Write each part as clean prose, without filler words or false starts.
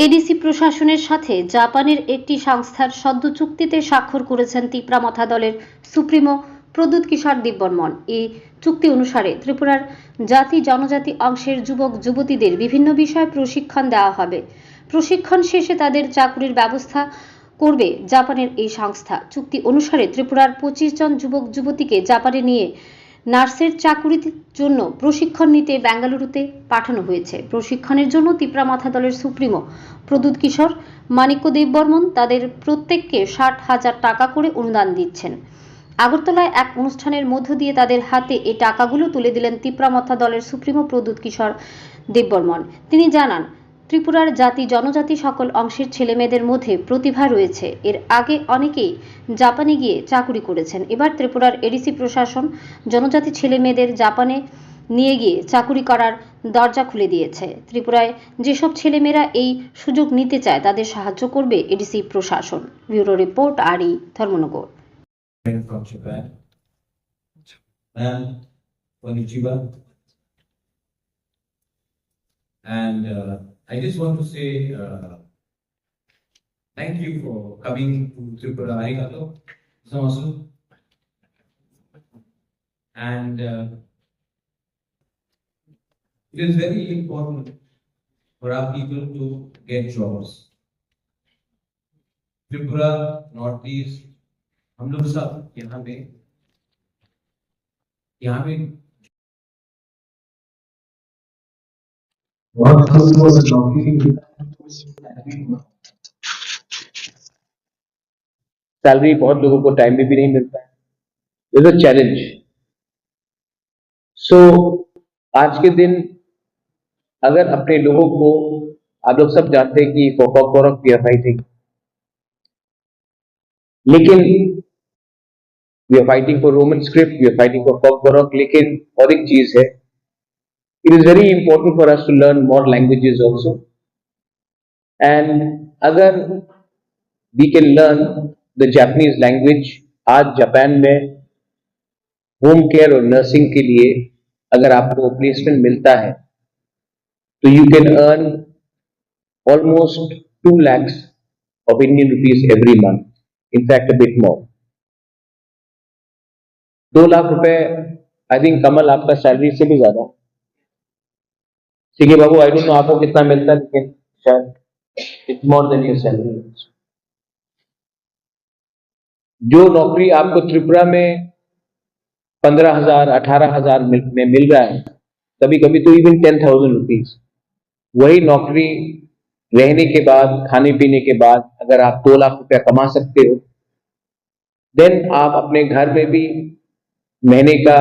ADC প্রশাসনের সাথে জাপানের একটি সংস্থার সদ্য চুক্তিতে স্বাক্ষর করেছেন তিপ্রামথা দলের সুপ্রিমো প্রদ্যুৎ কিশোর দেববর্মন। এই চুক্তি অনুসারে ত্রিপুরার জাতি জনজাতি অংশের যুবক যুবতীদের বিভিন্ন বিষয়ে প্রশিক্ষণ দেওয়া হবে। প্রশিক্ষণ শেষে তাদের চাকরির ব্যবস্থা করবে জাপানের এই সংস্থা। চুক্তি অনুসারে ত্রিপুরার 25 জন যুবক যুবতীকে জাপানে নিয়ে নার্সের চাকুরির জন্য প্রশিক্ষণ নিতে বেঙ্গালুরুতে পাঠানো হয়েছে। প্রশিক্ষণের জন্য তিপ্রামথা দলের সুপ্রিমো প্রদ্যুৎ কিশোর মানিক্য দেববর্মন তাদের প্রত্যেককে 60,000 টাকা করে অনুদান দিচ্ছেন। আগরতলায় এক অনুষ্ঠানের মধ্য দিয়ে তাদের হাতে এই টাকাগুলো তুলে দিলেন তিপ্রামথা দলের সুপ্রিমো প্রদ্যুৎ কিশোর দেববর্মন। তিনি জানান, ত্রিপুরার জাতি জনজাতি সকল অংশের ছেলেমেয়েদের মধ্যে প্রতিভা রয়েছে। এর আগে অনেকেই জাপানে গিয়ে চাকুরি করেছেন। এবার ত্রিপুরার এডিসি প্রশাসন জনজাতি ছেলেমেয়েদের জাপানে নিয়ে গিয়ে চাকুরি করার দরজা খুলে দিয়েছে। ত্রিপুরায় যেসব ছেলেমেয়েরা এই সুযোগ নিতে চায় তাদের সাহায্য করবে এডিসি প্রশাসন। ব্যুরো রিপোর্ট, আরই, Dharmanagar. From Japan. Ma'am, konnichiwa. And I just want to say thank you for coming to Tripura. Arigato. Samasu. And it is very important for our people to get jobs. Tripura, Northeast, हम लोग सब यहाँ पे salary बहुत लोगों को time में भी नहीं मिलता है, इज अ चैलेंज। सो आज के दिन अगर अपने लोगों को, आप लोग सब जानते हैं कि फॉर वी आर फाइटिंग, लेकिन we are fighting for Roman script, we are fighting for Kokborok, लेकिन और एक चीज है, it is very important for us to learn more languages also. And अगर we can learn the Japanese language, आज Japan में home care और nursing के लिए अगर आपको प्लेसमेंट मिलता है तो you can earn almost 2 lakhs of Indian rupees every month, in fact a bit more। 2 lakh रुपए आई थिंक कमल आपका सैलरी से भी ज्यादा। CK Babu, I don't know आपको कितना मिलता है, लेकिन शायद it's more than your salary. जो नौकरी आपको त्रिपुरा में 15,000 18,000 में मिल रहा है, कभी कभी तो इवन 10,000 रुपीज, वही नौकरी रहने के बाद, खाने पीने के बाद अगर आप 2 लाख रुपया कमा सकते हो, देन आप अपने घर में भी महीने का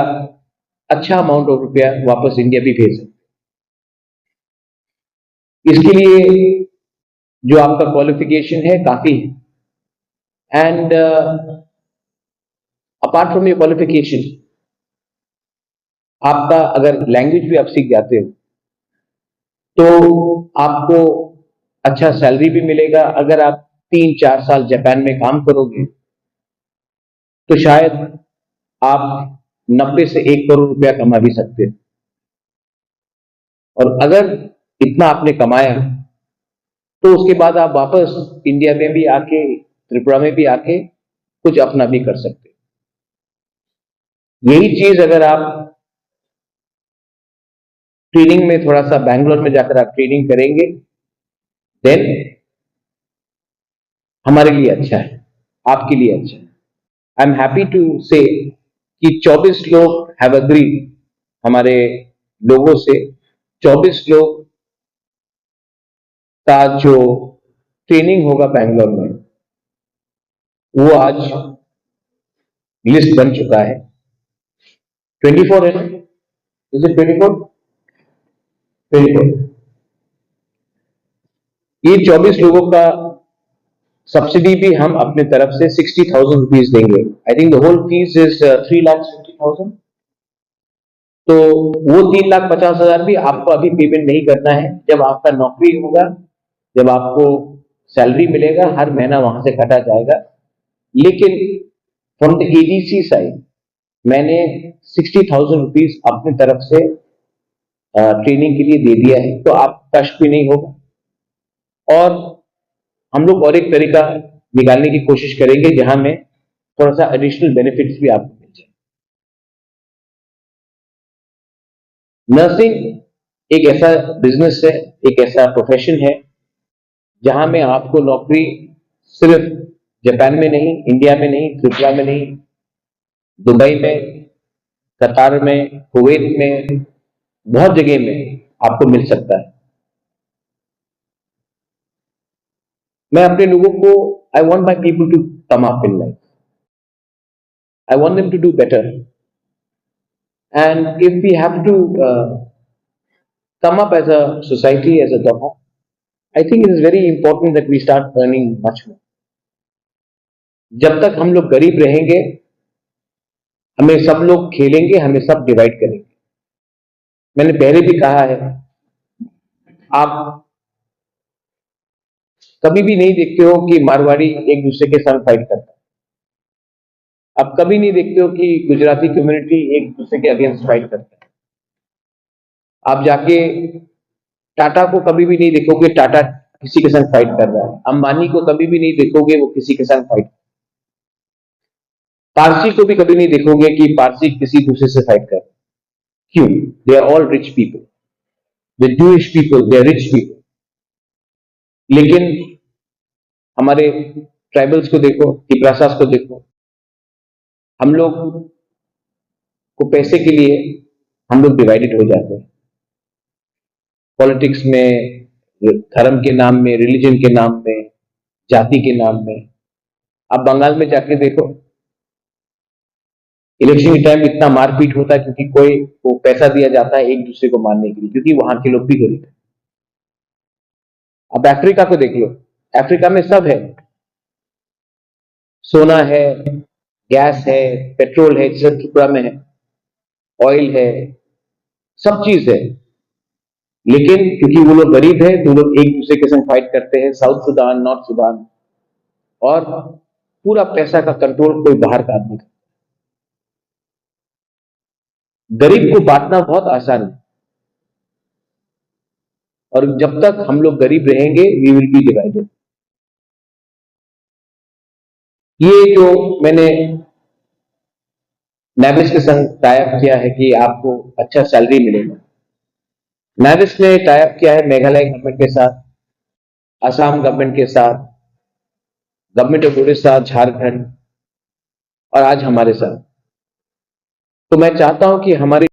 अच्छा अमाउंट ऑफ रुपया वापस इंडिया भी भेज सकते हो। इसके लिए जो आपका क्वालिफिकेशन है काफी है। And apart from your qualification, आपका अगर लैंग्वेज भी आप सीख जाते हो तो आपको अच्छा सैलरी भी मिलेगा। अगर आप 3-4 साल जापान में काम करोगे तो शायद आप 90 से 1 करोड़ रुपया कमा भी सकते हो। और अगर इतना आपने कमाया तो उसके बाद आप वापस इंडिया में भी आके, त्रिपुरा में भी आके कुछ अपना भी कर सकते हो। यही चीज अगर आप ट्रेनिंग में थोड़ा सा बैंगलोर में जाकर आप ट्रेनिंग करेंगे, देन हमारे लिए अच्छा है, आपके लिए अच्छा है। आई एम हैप्पी टू से कि 24 लोग हैव अग्रीड, हमारे लोगों से 24 लोग का जो ट्रेनिंग होगा बैंगलोर में, वो आज लिस्ट बन चुका है। 24 है ना, इज इट 24? 24। ये 24 लोगों का सब्सिडी भी हम अपने तरफ से 60,000 रुपीज देंगे। I think the whole fees is 3,50,000। तो वो 3,50,000 भी आपको अभी पेमेंट नहीं करना है। जब आपका नौकरी होगा, जब आपको सैलरी मिलेगा, हर महीना वहां से काटा जाएगा। लेकिन फ्रॉम द एडीसी साइड मैंने 60,000 रुपीज अपनी तरफ से ट्रेनिंग के लिए दे दिया है, तो आप कष्ट भी नहीं होगा। और हम लोग और एक तरीका निकालने की कोशिश करेंगे जहां में थोड़ा सा एडिशनल बेनिफिट्स भी आपको मिल जाए। नर्सिंग एक ऐसा बिजनेस है, एक ऐसा प्रोफेशन है जहां में आपको नौकरी सिर्फ जापान में नहीं, इंडिया में नहीं, त्रिपुरा में नहीं, दुबई में, कतार में, कुवैत में, बहुत जगह में आपको मिल सकता है। मैं अपने लोगों को, I want my people to come up in life, I want them to do better, and if we have to come up as a society, as a Doha, I think it is very important that we start earning much more. जब तक हम लोग गरीब रहेंगे, हमें सब लोग खेलेंगे, हमें सब डिवाइड करेंगे। मैंने पहले भी कहा है, आप कभी भी नहीं देखते हो कि मारवाड़ी एक दूसरे के संग फाइट करता है। आप कभी नहीं देखते हो कि गुजराती कम्युनिटी एक दूसरे के अगेंस्ट फाइट करता है। आप जाके टाटा को कभी भी नहीं देखोगे टाटा किसी के संग फाइट कर रहा है। अंबानी को कभी भी नहीं देखोगे वो किसी के संग फाइट। पारसी को भी कभी नहीं देखोगे कि पारसी किसी दूसरे से फाइट कर रहा है। क्यों? They are all rich people, the Jewish people, they are rich people. लेकिन हमारे ट्राइबल्स को देखो, तिपरासास को देखो, हम लोग को पैसे के लिए हम लोग डिवाइडेड हो जाते हैं। पॉलिटिक्स में, धर्म के नाम में, रिलीजन के नाम में, जाति के नाम में। आप बंगाल में जाके देखो, इलेक्शन के टाइम इतना मारपीट होता है क्योंकि कोई को पैसा दिया जाता है एक दूसरे को मारने के लिए, क्योंकि वहां के लोग भी गरीब है। अब अफ्रीका को देख लो, अफ्रीका में सब है, सोना है, गैस है, पेट्रोल है, जैसे त्रिपुरा में है, ऑयल है, सब चीज है। लेकिन क्योंकि वो लोग गरीब है तो लोग एक दूसरे के संग फाइट करते हैं, साउथ सुडान, नॉर्थ सुडान, और पूरा पैसा का कंट्रोल कोई बाहर का आदमी। गरीब को बांटना बहुत आसान है, और जब तक हम लोग गरीब रहेंगे वी विल बी डिवाइडेड। ये जो मैंने नेविस के संग टाइप किया है कि आपको अच्छा सैलरी मिलेगा, नेविस ने टाइप किया है मेघालय गवर्नमेंट के साथ, असम गवर्नमेंट के साथ, गवर्नमेंट ऑफ उड़ीसा, झारखंड, और आज हमारे साथ। तो मैं चाहता हूं कि हमारी